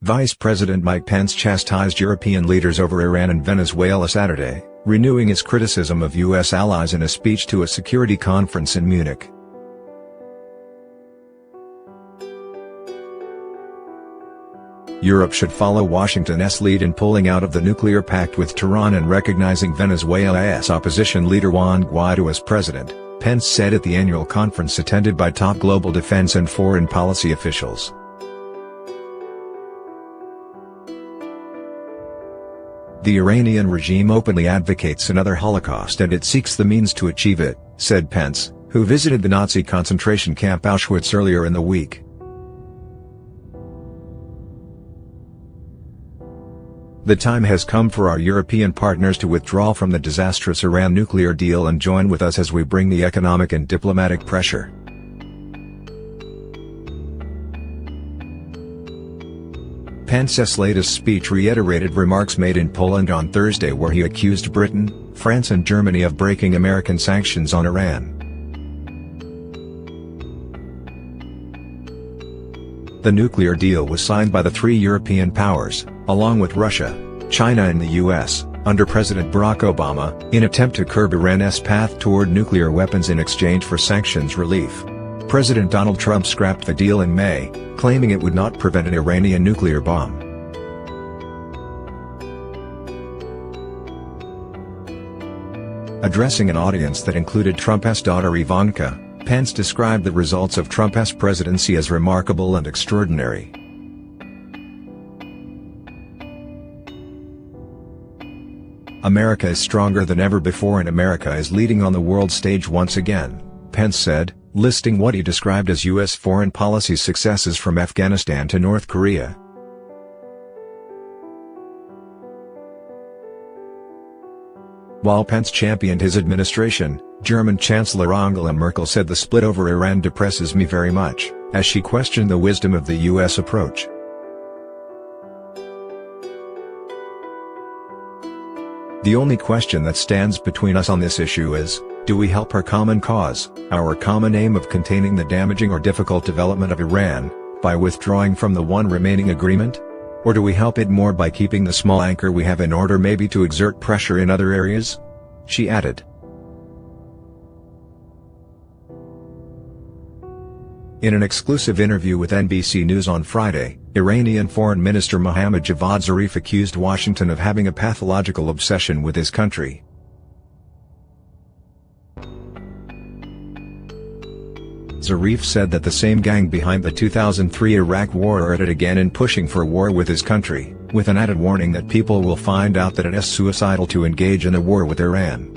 Vice President Mike Pence chastised European leaders over Iran and Venezuela Saturday, renewing his criticism of U.S. allies in a speech to a security conference in Munich. Europe should follow Washington's lead in pulling out of the nuclear pact with Tehran and recognizing Venezuela's opposition leader Juan Guaido as president, Pence said at the annual conference attended by top global defense and foreign policy officials. The Iranian regime openly advocates another Holocaust and it seeks the means to achieve it, said Pence, who visited the Nazi concentration camp Auschwitz earlier in the week. The time has come for our European partners to withdraw from the disastrous Iran nuclear deal and join with us as we bring the economic and diplomatic pressure. Pence's latest speech reiterated remarks made in Poland on Thursday where he accused Britain, France and Germany of breaking American sanctions on Iran. The nuclear deal was signed by the three European powers, along with Russia, China and the US, under President Barack Obama, in an attempt to curb Iran's path toward nuclear weapons in exchange for sanctions relief. President Donald Trump scrapped the deal in May, claiming it would not prevent an Iranian nuclear bomb. Addressing an audience that included Trump's daughter Ivanka, Pence described the results of Trump's presidency as remarkable and extraordinary. America is stronger than ever before and America is leading on the world stage once again, Pence said, listing what he described as U.S. foreign policy successes from Afghanistan to North Korea. While Pence championed his administration, German Chancellor Angela Merkel said the split over Iran depresses me very much, as she questioned the wisdom of the U.S. approach. The only question that stands between us on this issue is, do we help our common cause, our common aim of containing the damaging or difficult development of Iran, by withdrawing from the one remaining agreement? Or do we help it more by keeping the small anchor we have in order maybe to exert pressure in other areas? She added. In an exclusive interview with NBC News on Friday, Iranian Foreign Minister Mohammad Javad Zarif accused Washington of having a pathological obsession with his country. Zarif said that the same gang behind the 2003 Iraq war are at it again in pushing for war with his country, with an added warning that people will find out that it is suicidal to engage in a war with Iran.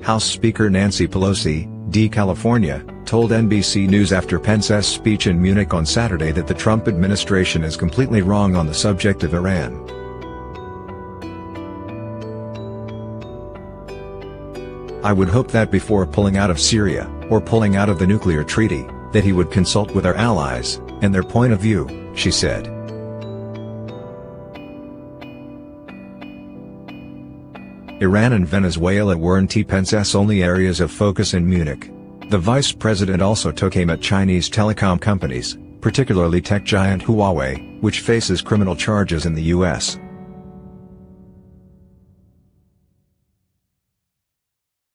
House Speaker Nancy Pelosi, D. California, told NBC News after Pence's speech in Munich on Saturday that the Trump administration is completely wrong on the subject of Iran. I would hope that before pulling out of Syria, or pulling out of the nuclear treaty, that he would consult with our allies, and their point of view, she said. Iran and Venezuela weren't Pence's only areas of focus in Munich. The vice president also took aim at Chinese telecom companies, particularly tech giant Huawei, which faces criminal charges in the U.S.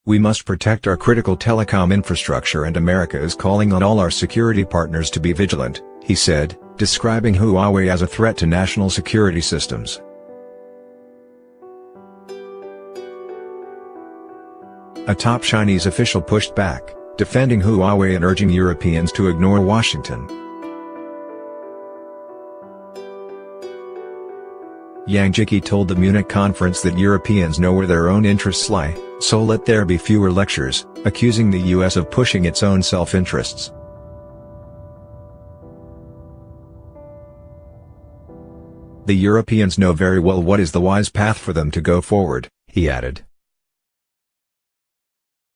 We must protect our critical telecom infrastructure and America is calling on all our security partners to be vigilant, he said, describing Huawei as a threat to national security systems. A top Chinese official pushed back, defending Huawei and urging Europeans to ignore Washington. Yang Jieqi told the Munich conference that Europeans know where their own interests lie, so let there be fewer lectures, accusing the US of pushing its own self-interests. The Europeans know very well what is the wise path for them to go forward, he added.